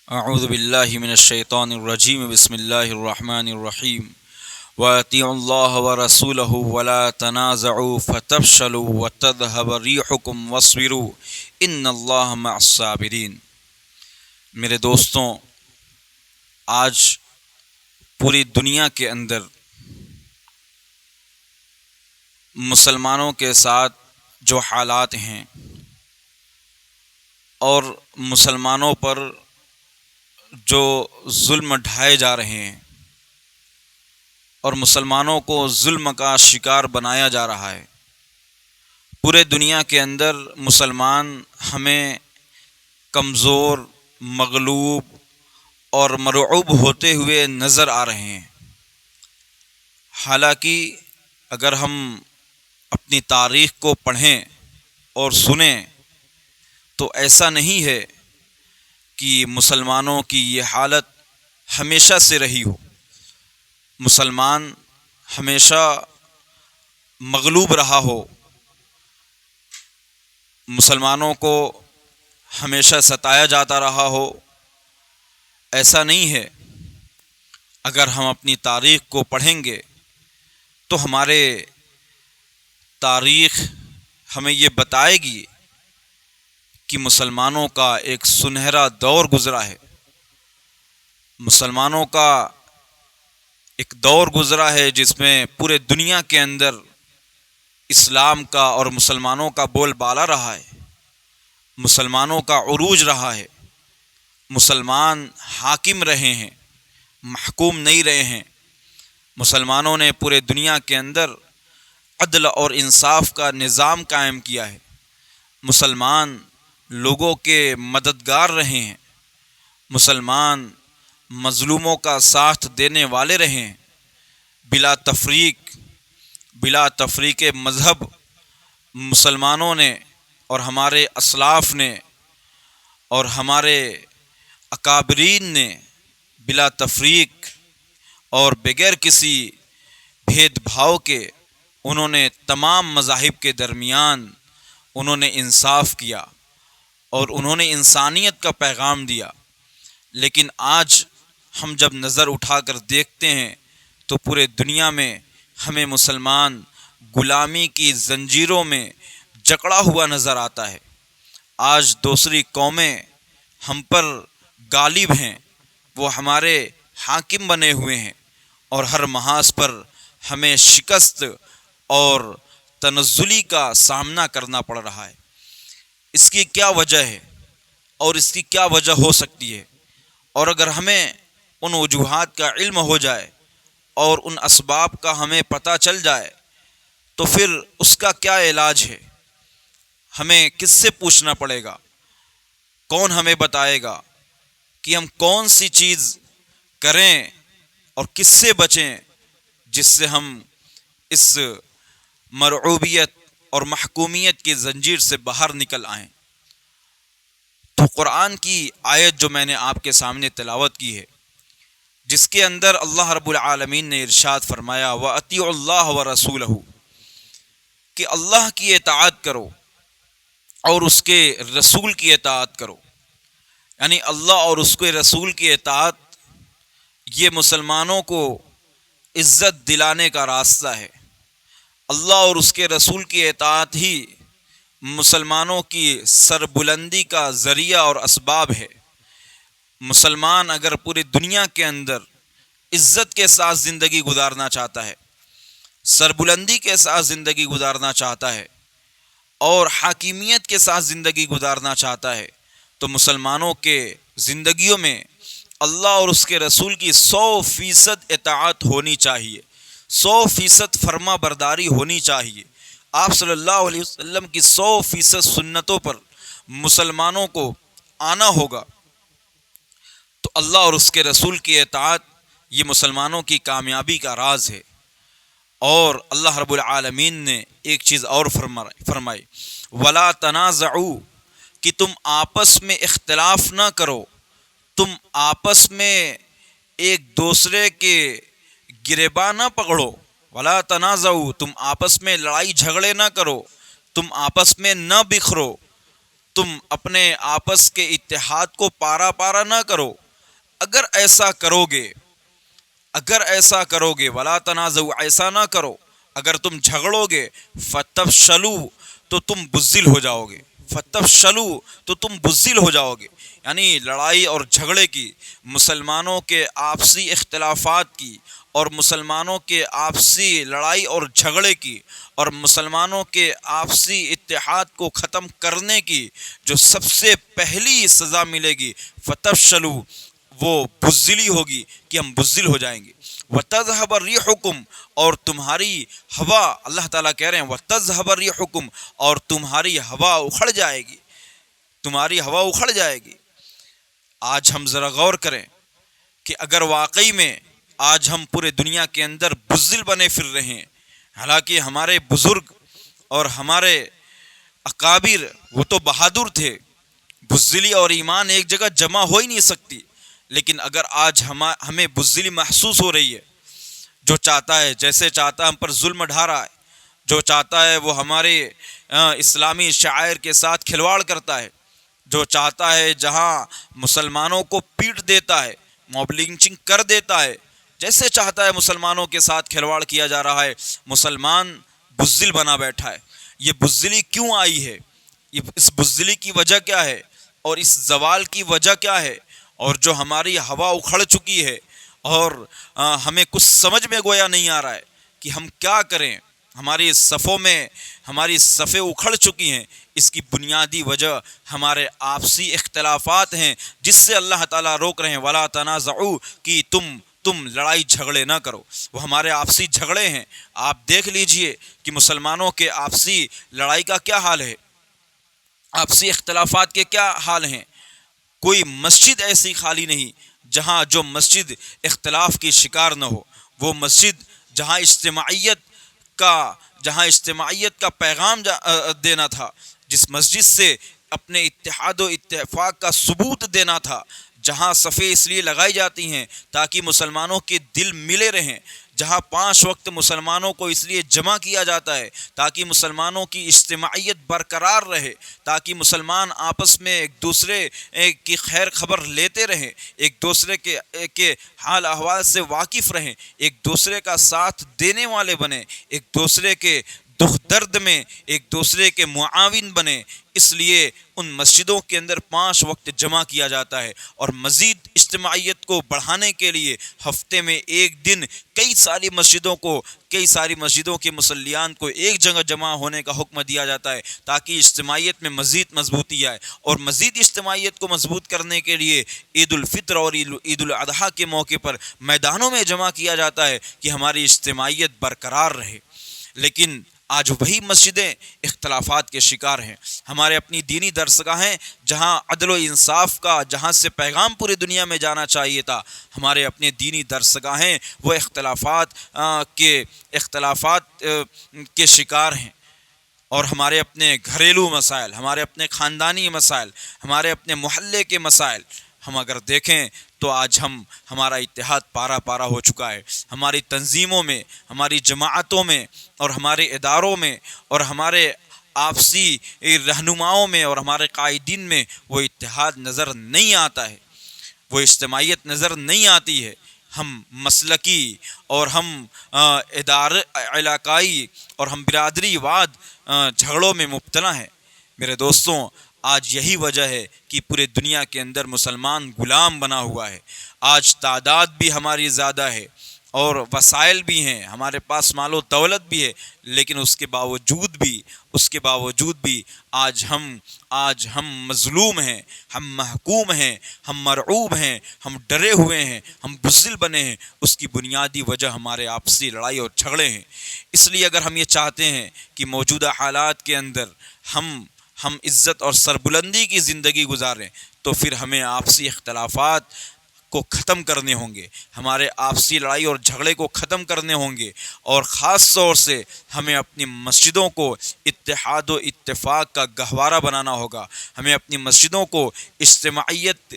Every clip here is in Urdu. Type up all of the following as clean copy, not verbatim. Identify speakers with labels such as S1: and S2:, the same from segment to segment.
S1: اعوذ باللہ من الشیطان الرجیم بسم اللہ الرحمن الرحیم وَأَطِيعُوا اللَّهَ وَرَسُولَهُ وَلَا تَنَازَعُوا فَتَفْشَلُوا وَتَذْهَبَ رِيحُكُمْ وَاصْبِرُوا إِنَّ اللَّهَ مَعَ الصَّابِرِينَ۔ میرے دوستوں، آج پوری دنیا کے اندر مسلمانوں کے ساتھ جو حالات ہیں اور مسلمانوں پر جو ظلم ڈھائے جا رہے ہیں اور مسلمانوں کو ظلم کا شکار بنایا جا رہا ہے، پورے دنیا کے اندر مسلمان ہمیں کمزور، مغلوب اور مرعوب ہوتے ہوئے نظر آ رہے ہیں۔ حالانکہ اگر ہم اپنی تاریخ کو پڑھیں اور سنیں تو ایسا نہیں ہے کہ مسلمانوں کی یہ حالت ہمیشہ سے رہی ہو۔ مسلمان ہمیشہ مغلوب رہا ہو، مسلمانوں کو ہمیشہ ستایا جاتا رہا ہو، ایسا نہیں ہے۔ اگر ہم اپنی تاریخ کو پڑھیں گے تو ہمارے تاریخ ہمیں یہ بتائے گی کہ مسلمانوں کا ایک سنہرا دور گزرا ہے، مسلمانوں کا ایک دور گزرا ہے جس میں پورے دنیا کے اندر اسلام کا اور مسلمانوں کا بول بالا رہا ہے، مسلمانوں کا عروج رہا ہے، مسلمان حاکم رہے ہیں، محکوم نہیں رہے ہیں۔ مسلمانوں نے پورے دنیا کے اندر عدل اور انصاف کا نظام قائم کیا ہے، مسلمان لوگوں کے مددگار رہے ہیں، مسلمان مظلوموں کا ساتھ دینے والے رہے ہیں۔ بلا تفریق مذہب مسلمانوں نے اور ہمارے اسلاف نے اور ہمارے اکابرین نے بلا تفریق اور بغیر کسی بھید بھاؤ کے انہوں نے تمام مذاہب کے درمیان انہوں نے انصاف کیا اور انہوں نے انسانیت کا پیغام دیا۔ لیکن آج ہم جب نظر اٹھا کر دیکھتے ہیں تو پورے دنیا میں ہمیں مسلمان غلامی کی زنجیروں میں جکڑا ہوا نظر آتا ہے۔ آج دوسری قومیں ہم پر غالب ہیں، وہ ہمارے حاکم بنے ہوئے ہیں اور ہر محاذ پر ہمیں شکست اور تنزلی کا سامنا کرنا پڑ رہا ہے۔ اس کی کیا وجہ ہے اور اس کی کیا وجہ ہو سکتی ہے؟ اور اگر ہمیں ان وجوہات کا علم ہو جائے اور ان اسباب کا ہمیں پتہ چل جائے تو پھر اس کا کیا علاج ہے؟ ہمیں کس سے پوچھنا پڑے گا؟ کون ہمیں بتائے گا کہ ہم کون سی چیز کریں اور کس سے بچیں جس سے ہم اس مرعوبیت اور محکومیت کی زنجیر سے باہر نکل آئیں؟ تو قرآن کی آیت جو میں نے آپ کے سامنے تلاوت کی ہے، جس کے اندر اللہ رب العالمین نے ارشاد فرمایا وَأَطِيعُوا اللَّهَ وَرَسُولَهُ، کہ اللہ کی اطاعت کرو اور اس کے رسول کی اطاعت کرو۔ یعنی اللہ اور اس کے رسول کی اطاعت یہ مسلمانوں کو عزت دلانے کا راستہ ہے۔ اللہ اور اس کے رسول کی اطاعت ہی مسلمانوں کی سربلندی کا ذریعہ اور اسباب ہے۔ مسلمان اگر پوری دنیا کے اندر عزت کے ساتھ زندگی گزارنا چاہتا ہے، سربلندی کے ساتھ زندگی گزارنا چاہتا ہے اور حاکمیت کے ساتھ زندگی گزارنا چاہتا ہے تو مسلمانوں کے زندگیوں میں اللہ اور اس کے رسول کی 100% اطاعت ہونی چاہیے، 100% فرما برداری ہونی چاہیے۔ آپ صلی اللہ علیہ وسلم کی 100% سنتوں پر مسلمانوں کو آنا ہوگا۔ تو اللہ اور اس کے رسول کی اطاعت یہ مسلمانوں کی کامیابی کا راز ہے۔ اور اللہ رب العالمین نے ایک چیز اور فرمائی وَلَا تَنَازَعُوا، کہ تم آپس میں اختلاف نہ کرو، تم آپس میں ایک دوسرے کے گریباں نہ پکڑو۔ وَلَا تَنَازَعُوا، تم آپس میں لڑائی جھگڑے نہ کرو، تم آپس میں نہ بکھرو۔ تم اپنے آپس کے اتحاد کو پارا پارا نہ کرو. اگر ایسا کرو گے ولا تنازعوا، ایسا نہ کرو، اگر تم جھگڑو گے فتفشلوا، تو تم بزدل ہو جاؤ گے. یعنی لڑائی اور جھگڑے کی، مسلمانوں کے آپسی اختلافات کی، اور مسلمانوں کے آپسی لڑائی اور جھگڑے کی، اور مسلمانوں کے آپسی اتحاد کو ختم کرنے کی جو سب سے پہلی سزا ملے گی فتفشلوا، وہ بزدلی ہوگی کہ ہم بزدل ہو جائیں گے. وَتَذْهَبَ رِيحُكُمْ، اور تمہاری ہوا، اللہ تعالیٰ کہہ رہے ہیں وَتَذْهَبَ رِيحُكُمْ، اور تمہاری ہوا اکھڑ جائے گی. آج ہم ذرا غور کریں کہ اگر واقعی میں آج ہم پورے دنیا کے اندر بزدل بنے پھر رہے ہیں، حالانکہ ہمارے بزرگ اور ہمارے اکابر وہ تو بہادر تھے، بزدلی اور ایمان ایک جگہ جمع ہو ہی نہیں سکتی، لیکن اگر آج ہمیں بزدلی محسوس ہو رہی ہے، جو چاہتا ہے جیسے چاہتا ہے ہم پر ظلم ڈھا رہا ہے، جو چاہتا ہے وہ ہمارے اسلامی شعائر کے ساتھ کھلواڑ کرتا ہے، جو چاہتا ہے جہاں مسلمانوں کو پیٹ دیتا ہے، موب لنچنگ کر دیتا ہے، جیسے چاہتا ہے مسلمانوں کے ساتھ کھلواڑ کیا جا رہا ہے. مسلمان بزدل بنا بیٹھا ہے. یہ بزدلی کیوں آئی ہے؟ اس بزدلی کی وجہ کیا ہے؟ اور اس زوال کی وجہ کیا ہے؟ اور جو ہماری ہوا اکھڑ چکی ہے اور ہمیں کچھ سمجھ میں گویا نہیں آ رہا ہے کہ ہم کیا کریں، ہماری صفوں میں ہماری صفیں اکھڑ چکی ہیں، اس کی بنیادی وجہ ہمارے آپسی اختلافات ہیں، جس سے اللہ تعالیٰ روک رہے ہیں وَلَا تَنَازَعُوا، کہ تم لڑائی جھگڑے نہ کرو. وہ ہمارے آپسی جھگڑے ہیں. آپ دیکھ لیجئے کہ مسلمانوں کے آپسی لڑائی کا کیا حال ہے، آپسی اختلافات کے کیا حال ہیں. کوئی مسجد ایسی خالی نہیں جہاں جو مسجد اختلاف کی شکار نہ ہو. وہ مسجد جہاں اجتماعیت کا پیغام دینا تھا، جس مسجد سے اپنے اتحاد و اتفاق کا ثبوت دینا تھا، جہاں صفیں اس لیے لگائی جاتی ہیں تاکہ مسلمانوں کے دل ملے رہیں، جہاں 5 وقت مسلمانوں کو اس لیے جمع کیا جاتا ہے تاکہ مسلمانوں کی اجتماعیت برقرار رہے، تاکہ مسلمان آپس میں ایک دوسرے کی خیر خبر لیتے رہیں، ایک دوسرے کے حال احوال سے واقف رہیں، ایک دوسرے کا ساتھ دینے والے بنیں، ایک دوسرے کے دکھ درد میں ایک دوسرے کے معاون بنے. اس لیے ان مسجدوں کے اندر 5 وقت جمع کیا جاتا ہے. اور مزید اجتماعیت کو بڑھانے کے لیے ہفتے میں ایک دن کئی ساری مسجدوں کے مصلیان کو ایک جگہ جمع ہونے کا حکم دیا جاتا ہے تاکہ اجتماعیت میں مزید مضبوطی آئے. اور مزید اجتماعیت کو مضبوط کرنے کے لیے عید الفطر اور عید الاضحیٰ کے موقع پر میدانوں میں جمع کیا جاتا ہے کہ ہماری اجتماعیت برقرار رہے. لیکن آج وہی مسجدیں اختلافات کے شکار ہیں. ہمارے اپنی دینی درسگاہیں جہاں عدل و انصاف کا، جہاں سے پیغام پوری دنیا میں جانا چاہیے تھا، ہمارے اپنے دینی درسگاہیں وہ اختلافات کے شکار ہیں. اور ہمارے اپنے گھریلو مسائل، ہمارے اپنے خاندانی مسائل، ہمارے اپنے محلے کے مسائل ہم اگر دیکھیں تو آج ہمارا اتحاد پارا پارا ہو چکا ہے. ہماری تنظیموں میں، ہماری جماعتوں میں، اور ہمارے اداروں میں، اور ہمارے آپسی رہنماؤں میں، اور ہمارے قائدین میں وہ اتحاد نظر نہیں آتا ہے، وہ اجتماعیت نظر نہیں آتی ہے. ہم مسلکی اور ہم علاقائی اور ہم برادری واد جھگڑوں میں مبتلا ہیں. میرے دوستوں، آج یہی وجہ ہے کہ پورے دنیا کے اندر مسلمان غلام بنا ہوا ہے. آج تعداد بھی ہماری زیادہ ہے اور وسائل بھی ہیں، ہمارے پاس مال و دولت بھی ہے، لیکن اس کے باوجود بھی آج ہم مظلوم ہیں، ہم محکوم ہیں، ہم مرعوب ہیں، ہم ڈرے ہوئے ہیں، ہم بزدل بنے ہیں. اس کی بنیادی وجہ ہمارے آپسی لڑائی اور جھگڑے ہیں. اس لیے اگر ہم یہ چاہتے ہیں کہ موجودہ حالات کے اندر ہم عزت اور سربلندی کی زندگی گزاریں، تو پھر ہمیں آپسی اختلافات کو ختم کرنے ہوں گے، ہمارے آپسی لڑائی اور جھگڑے کو ختم کرنے ہوں گے. اور خاص طور سے ہمیں اپنی مسجدوں کو اتحاد و اتفاق کا گہوارہ بنانا ہوگا. ہمیں اپنی مسجدوں کو اجتماعیت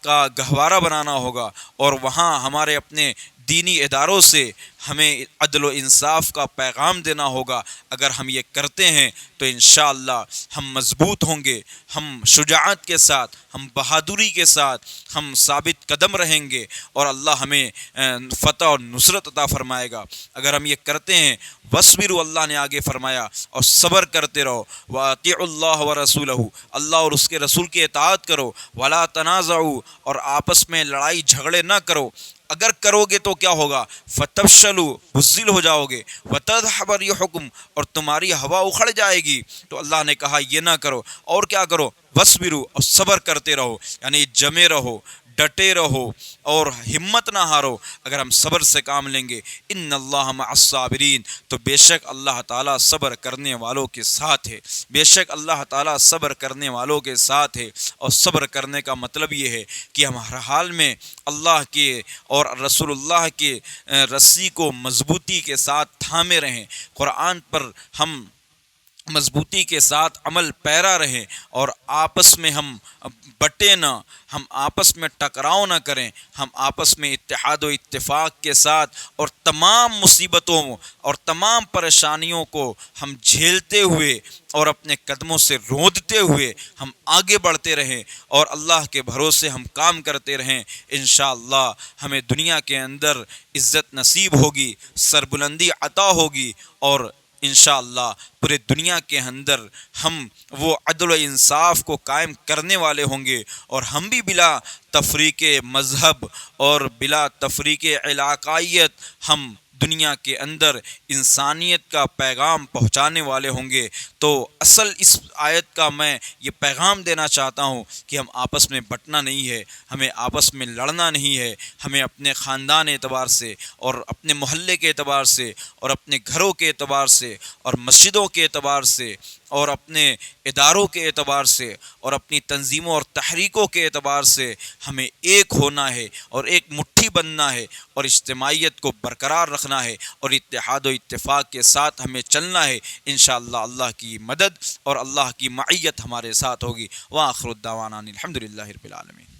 S1: کا گہوارہ بنانا ہوگا، اور وہاں ہمارے اپنے دینی اداروں سے ہمیں عدل و انصاف کا پیغام دینا ہوگا۔ اگر ہم یہ کرتے ہیں تو انشاءاللہ ہم مضبوط ہوں گے، ہم شجاعت کے ساتھ، ہم بہادری کے ساتھ ہم ثابت قدم رہیں گے، اور اللہ ہمیں فتح اور نصرت عطا فرمائے گا۔ اگر ہم یہ کرتے ہیں، وَاصْبِرُوا، اللہ نے آگے فرمایا، اور صبر کرتے رہو، وَأَطِيعُوا اللَّهَ وَرَسُولَهُ، اللہ اور اس کے رسول کی اطاعت کرو، وَلَا تَنَازَعُوا، اور آپس میں لڑائی جھگڑے نہ کرو۔ اگر کرو گے تو کیا ہوگا؟ فَتَفْشَلُوا، بزدل ہو جاؤ گے، وَتَذْهَبَ رِيحُكُمْ، اور تمہاری ہوا اکھڑ جائے گی۔ تو اللہ نے کہا یہ نہ کرو، اور کیا کرو؟ وَاصْبِرُوا، اور صبر کرتے رہو، یعنی جمے رہو، ڈٹے رہو، اور ہمت نہ ہارو۔ اگر ہم صبر سے کام لیں گے، ان اللہ مع الصابرین، تو بے شک اللہ تعالیٰ صبر کرنے والوں کے ساتھ ہے، بے شک اللہ تعالیٰ صبر کرنے والوں کے ساتھ ہے۔ اور صبر کرنے کا مطلب یہ ہے کہ ہم ہر حال میں اللہ کے اور رسول اللہ کے رسی کو مضبوطی کے ساتھ تھامے رہیں، قرآن پر ہم مضبوطی کے ساتھ عمل پیرا رہیں، اور آپس میں ہم بٹے نہ، ہم آپس میں ٹکراؤ نہ کریں، ہم آپس میں اتحاد و اتفاق کے ساتھ، اور تمام مصیبتوں اور تمام پریشانیوں کو ہم جھیلتے ہوئے اور اپنے قدموں سے روندتے ہوئے ہم آگے بڑھتے رہیں، اور اللہ کے بھروسے ہم کام کرتے رہیں۔ انشاءاللہ ہمیں دنیا کے اندر عزت نصیب ہوگی، سربلندی عطا ہوگی، اور انشاءاللہ پورے دنیا کے اندر ہم وہ عدل و انصاف کو قائم کرنے والے ہوں گے، اور ہم بھی بلا تفریق مذہب اور بلا تفریق علاقائیت ہم دنیا کے اندر انسانیت کا پیغام پہنچانے والے ہوں گے۔ تو اصل اس آیت کا میں یہ پیغام دینا چاہتا ہوں کہ ہم آپس میں بٹنا نہیں ہے، ہمیں آپس میں لڑنا نہیں ہے، ہمیں اپنے خاندان اعتبار سے، اور اپنے محلے کے اعتبار سے، اور اپنے گھروں کے اعتبار سے، اور مسجدوں کے اعتبار سے، اور اپنے اداروں کے اعتبار سے، اور اپنی تنظیموں اور تحریکوں کے اعتبار سے ہمیں ایک ہونا ہے، اور ایک مٹھی بننا ہے، اور اجتماعیت کو برقرار رکھنا ہے، اور اتحاد و اتفاق کے ساتھ ہمیں چلنا ہے۔ انشاءاللہ اللہ کی مدد اور اللہ کی معیت ہمارے ساتھ ہوگی۔ وآخر الدعوانا الحمدللہ رب العالمین۔